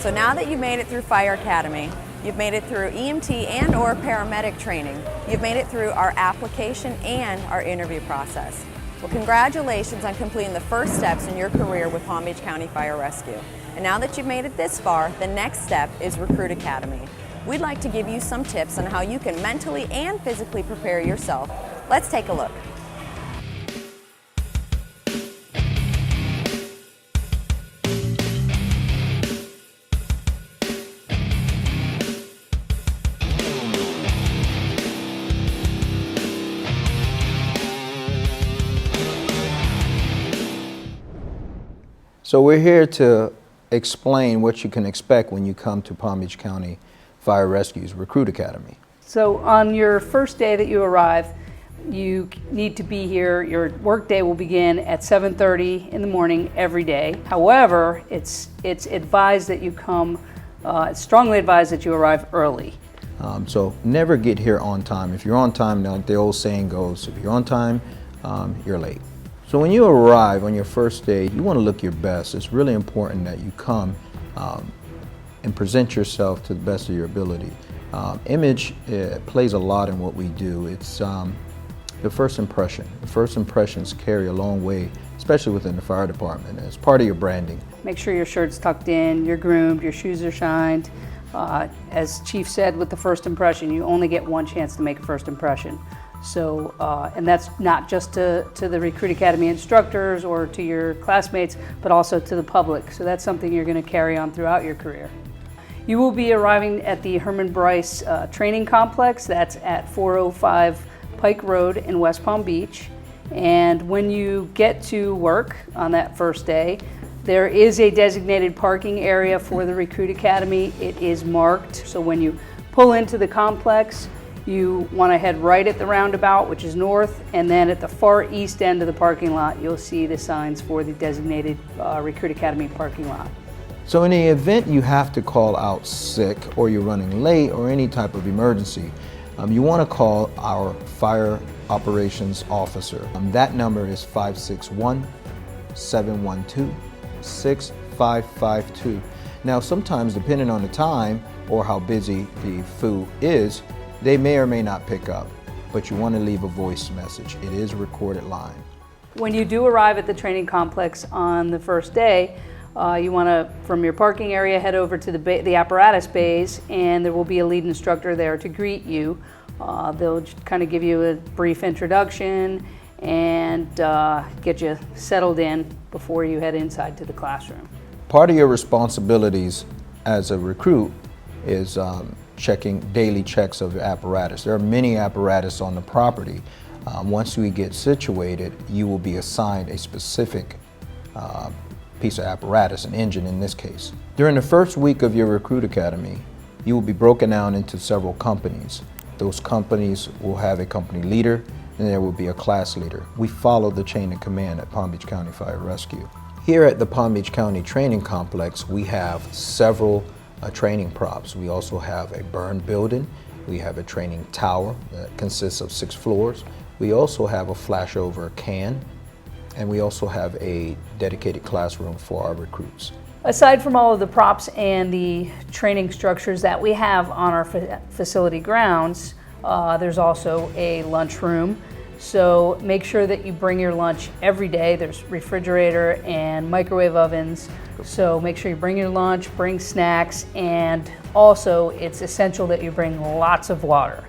So now that you've made it through Fire Academy, you've made it through EMT and or paramedic training, you've made it through our application and our interview process. Well, congratulations on completing the first steps in your career with Palm Beach County Fire Rescue. And now that you've made it this far, the next step is Recruit Academy. We'd like to give you some tips on how you can mentally and physically prepare yourself. Let's take a look. So we're here to explain what you can expect when you come to Palm Beach County Fire Rescue's Recruit Academy. So on your first day that you arrive, you need to be here. Your work day will begin at 7:30 in the morning every day. However, it's advised that you come, it's strongly advised that you arrive early. So never get here on time. If you're on time, like the old saying goes, if you're on time, you're late. So when you arrive on your first day, you want to look your best. It's really important that you come and present yourself to the best of your ability. Image plays a lot in what we do. It's the first impression. The first impressions carry a long way, especially within the fire department. It's part of your branding. Make sure your shirt's tucked in, you're groomed, your shoes are shined. As Chief said with the first impression, you only get one chance to make a first impression. So, and that's not just to the Recruit Academy instructors or to your classmates, but also to the public. So that's something you're going to carry on throughout your career. You will be arriving at the Herman Bryce Training Complex. That's at 405 Pike Road in West Palm Beach. And when you get to work on that first day, there is a designated parking area for the Recruit Academy. It is marked, so when you pull into the complex, you want to head right at the roundabout, which is north, and then at the far east end of the parking lot, you'll see the signs for the designated Recruit Academy parking lot. So in the event you have to call out sick or you're running late or any type of emergency, you want to call our fire operations officer. That number is 561-712-6552. Now sometimes, depending on the time or how busy the FU is, they may or may not pick up, but you want to leave a voice message. It is a recorded line. When you do arrive at the training complex on the first day, you want to, from your parking area, head over to the apparatus bays, and there will be a lead instructor there to greet you. They'll just kind of give you a brief introduction and get you settled in before you head inside to the classroom. Part of your responsibilities as a recruit is checking daily checks of your apparatus. There are many apparatus on the property. Once we get situated, you will be assigned a specific piece of apparatus, an engine in this case. During the first week of your Recruit Academy, you will be broken down into several companies. Those companies will have a company leader, and there will be a class leader. We follow the chain of command at Palm Beach County Fire Rescue. Here at the Palm Beach County Training Complex, we have several training props. We also have a burn building. We have a training tower that consists of 6 floors. We also have a flashover can, and we also have a dedicated classroom for our recruits. Aside from all of the props and the training structures that we have on our facility grounds, there's also a lunchroom. So make sure that you bring your lunch every day. There's refrigerator and microwave ovens. So make sure you bring your lunch, bring snacks, and also it's essential that you bring lots of water.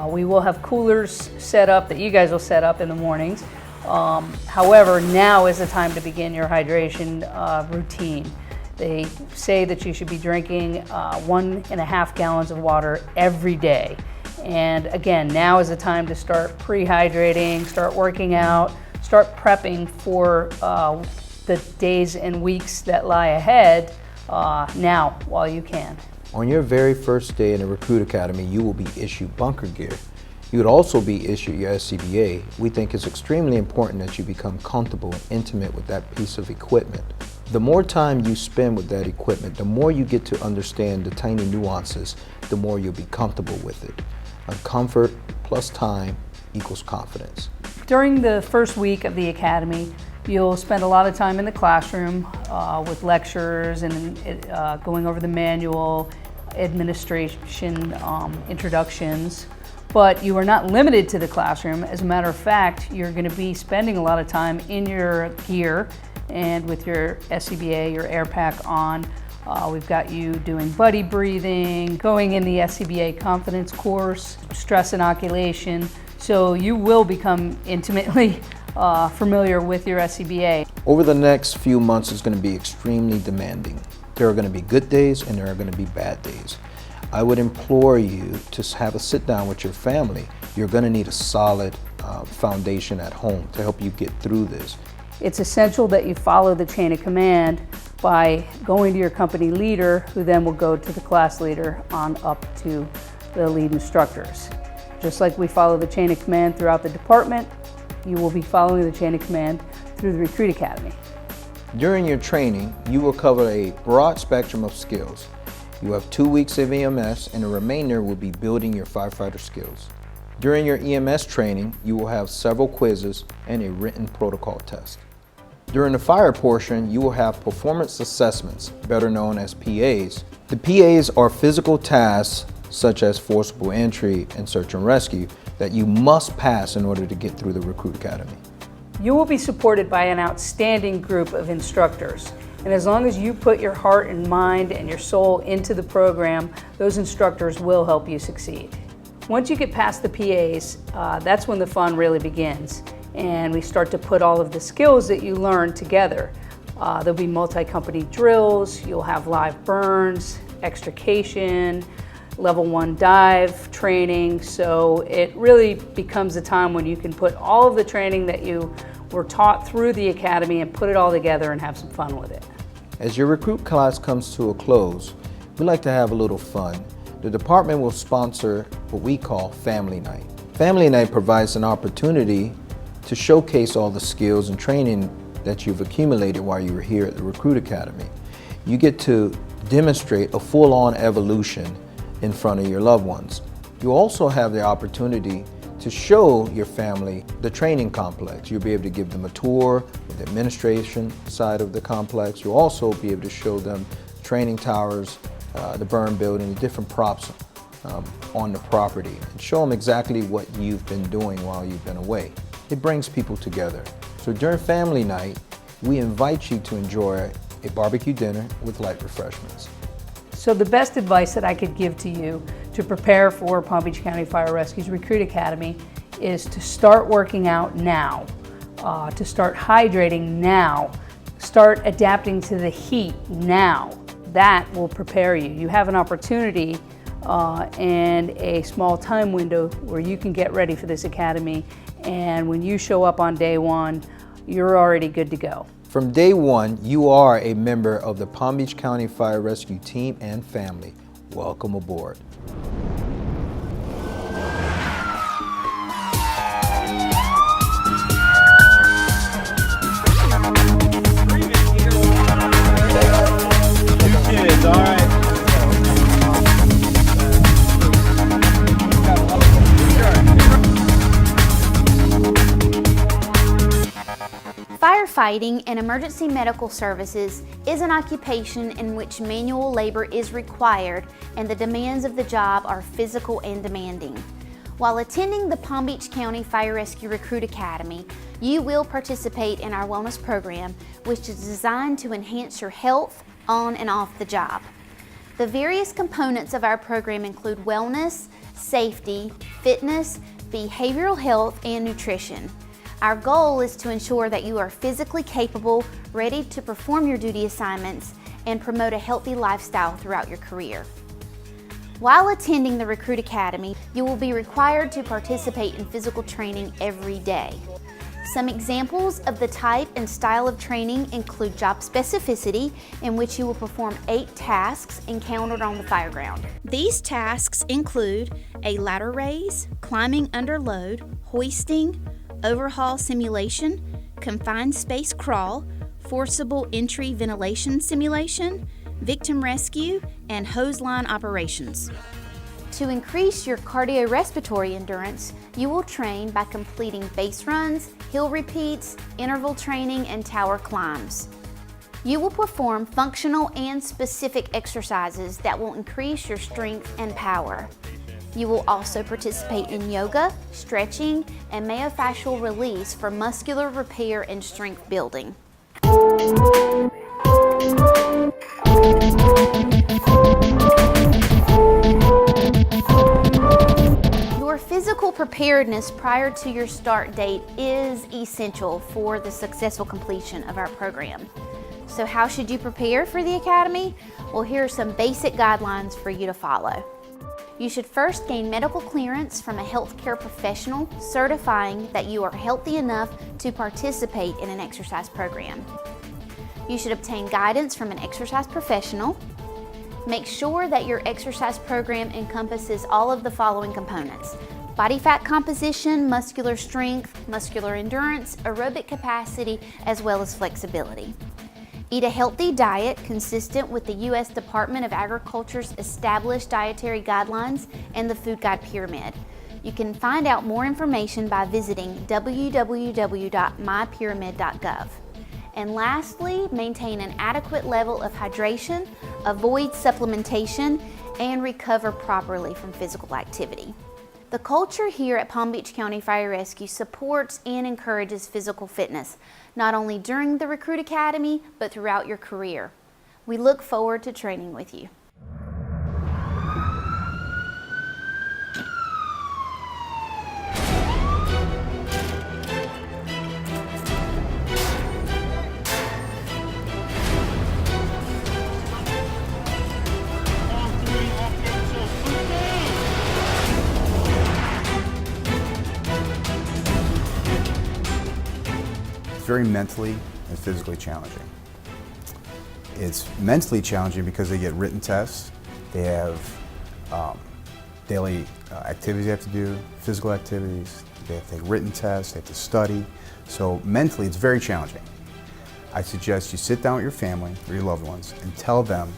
We will have coolers set up that you guys will set up in the mornings. However, now is the time to begin your hydration routine. They say that you should be drinking 1.5 gallons of water every day. And again, now is the time to start pre-hydrating, start working out, start prepping for the days and weeks that lie ahead now while you can. On your very first day in the Recruit Academy, you will be issued bunker gear. You would also be issued your SCBA. We think it's extremely important that you become comfortable and intimate with that piece of equipment. The more time you spend with that equipment, the more you get to understand the tiny nuances, the more you'll be comfortable with it. Comfort plus time equals confidence. During the first week of the academy, You'll spend a lot of time in the classroom with lectures and going over the manual, administration, introductions. But you are not limited to the classroom. As a matter of fact, you're going to be spending a lot of time in your gear and with your SCBA, your air pack on. We've got you doing buddy breathing, going in the SCBA confidence course, stress inoculation. So you will become intimately familiar with your SCBA. Over the next few months, it's going to be extremely demanding. There are going to be good days and there are going to be bad days. I would implore you to have a sit down with your family. You're going to need a solid foundation at home to help you get through this. It's essential that you follow the chain of command by going to your company leader, who then will go to the class leader on up to the lead instructors. Just like we follow the chain of command throughout the department, you will be following the chain of command through the Recruit Academy. During your training, you will cover a broad spectrum of skills. You have 2 weeks of EMS and the remainder will be building your firefighter skills. During your EMS training, you will have several quizzes and a written protocol test. During the fire portion, you will have performance assessments, better known as PAs. The PAs are physical tasks such as forcible entry and search and rescue that you must pass in order to get through the Recruit Academy. You will be supported by an outstanding group of instructors. And as long as you put your heart and mind and your soul into the program, those instructors will help you succeed. Once you get past the PAs, that's when the fun really begins. And we start to put all of the skills that you learn together. There'll be multi-company drills, you'll have live burns, extrication, level 1 dive training. So it really becomes a time when you can put all of the training that you were taught through the academy and put it all together and have some fun with it. As your recruit class comes to a close, we like to have a little fun. The department will sponsor what we call Family Night. Family Night provides an opportunity to showcase all the skills and training that you've accumulated while you were here at the Recruit Academy. You get to demonstrate a full-on evolution in front of your loved ones. You also have the opportunity to show your family the training complex. You'll be able to give them a tour of the administration side of the complex. You'll also be able to show them training towers, the burn building, the different props on the property, and show them exactly what you've been doing while you've been away. It brings people together. So during Family Night, we invite you to enjoy a barbecue dinner with light refreshments. So the best advice that I could give to you to prepare for Palm Beach County Fire Rescue's Recruit Academy is to start working out now, to start hydrating now, start adapting to the heat now. That will prepare you. You have an opportunity and a small time window where you can get ready for this academy, and when you show up on day one, you're already good to go. From day one, you are a member of the Palm Beach County Fire Rescue team and family. Welcome aboard. Firefighting and emergency medical services is an occupation in which manual labor is required and the demands of the job are physical and demanding. While attending the Palm Beach County Fire Rescue Recruit Academy, you will participate in our wellness program, which is designed to enhance your health on and off the job. The various components of our program include wellness, safety, fitness, behavioral health, and nutrition. Our goal is to ensure that you are physically capable, ready to perform your duty assignments, and promote a healthy lifestyle throughout your career. While attending the Recruit Academy, you will be required to participate in physical training every day. Some examples of the type and style of training include job specificity, in which you will perform 8 tasks encountered on the fire ground. These tasks include a ladder raise, climbing under load, hoisting, overhaul simulation, confined space crawl, forcible entry ventilation simulation, victim rescue, and hose line operations. To increase your cardiorespiratory endurance, you will train by completing base runs, hill repeats, interval training, and tower climbs. You will perform functional and specific exercises that will increase your strength and power. You will also participate in yoga, stretching, and myofascial release for muscular repair and strength building. Your physical preparedness prior to your start date is essential for the successful completion of our program. So how should you prepare for the Academy? Well, here are some basic guidelines for you to follow. You should first gain medical clearance from a healthcare professional certifying that you are healthy enough to participate in an exercise program. You should obtain guidance from an exercise professional. Make sure that your exercise program encompasses all of the following components: body fat composition, muscular strength, muscular endurance, aerobic capacity, as well as flexibility. Eat a healthy diet consistent with the U.S. Department of Agriculture's established dietary guidelines and the Food Guide Pyramid. You can find out more information by visiting www.mypyramid.gov. And lastly, maintain an adequate level of hydration, avoid supplementation, and recover properly from physical activity. The culture here at Palm Beach County Fire Rescue supports and encourages physical fitness, not only during the Recruit Academy, but throughout your career. We look forward to training with you. Very mentally and physically challenging. It's mentally challenging because they get written tests, they have daily activities they have to do, physical activities, they have to take written tests, they have to study. So mentally it's very challenging. I suggest you sit down with your family or your loved ones and tell them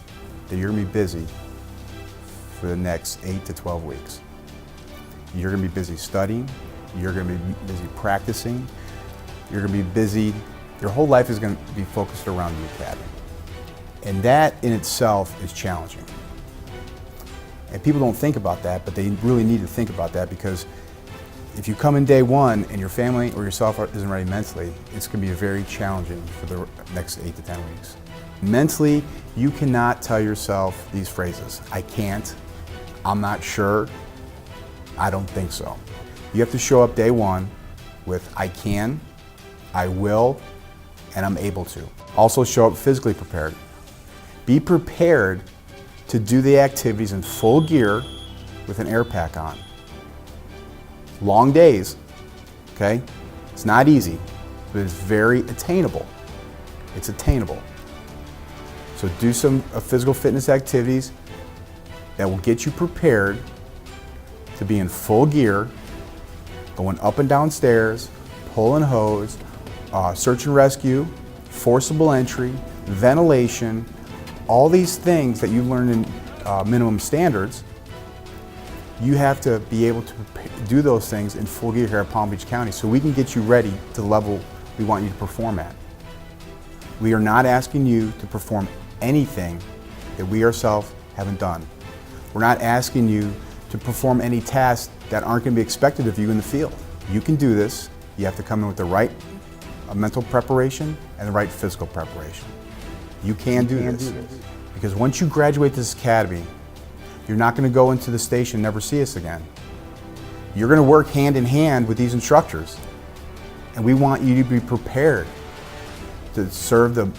that you're going to be busy for the next 8 to 12 weeks. You're going to be busy studying, you're going to be busy practicing, you're going to be busy, your whole life is going to be focused around the Academy. And that in itself is challenging. And people don't think about that, but they really need to think about that, because if you come in day one and your family or yourself isn't ready mentally, it's going to be very challenging for the next 8 to 10 weeks. Mentally, you cannot tell yourself these phrases: I can't, I'm not sure, I don't think so. You have to show up day one with I can, I will, and I'm able to. Also show up physically prepared. Be prepared to do the activities in full gear with an air pack on. Long days, okay? It's not easy, but it's very attainable. It's attainable. So do some physical fitness activities that will get you prepared to be in full gear, going up and down stairs, pulling hose, search and rescue, forcible entry, ventilation, all these things that you learn in minimum standards. You have to be able to do those things in full gear here at Palm Beach County so we can get you ready to the level we want you to perform at. We are not asking you to perform anything that we ourselves haven't done. We're not asking you to perform any tasks that aren't going to be expected of you in the field. You can do this. You have to come in with the right mental preparation and the right physical preparation. You can do this. Because once you graduate this academy, you're not going to go into the station and never see us again. You're going to work hand in hand with these instructors. And we want you to be prepared to serve the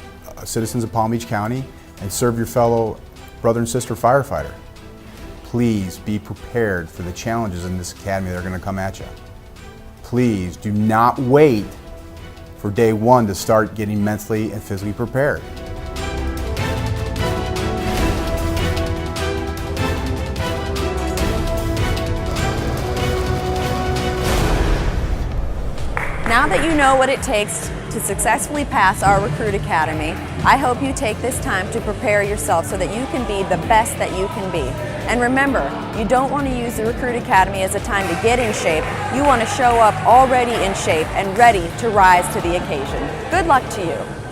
citizens of Palm Beach County and serve your fellow brother and sister firefighter. Please be prepared for the challenges in this academy that are going to come at you. Please do not wait for day one to start getting mentally and physically prepared. Now that you know what it takes to successfully pass our Recruit Academy, I hope you take this time to prepare yourself so that you can be the best that you can be. And remember, you don't want to use the Recruit Academy as a time to get in shape. You want to show up already in shape and ready to rise to the occasion. Good luck to you.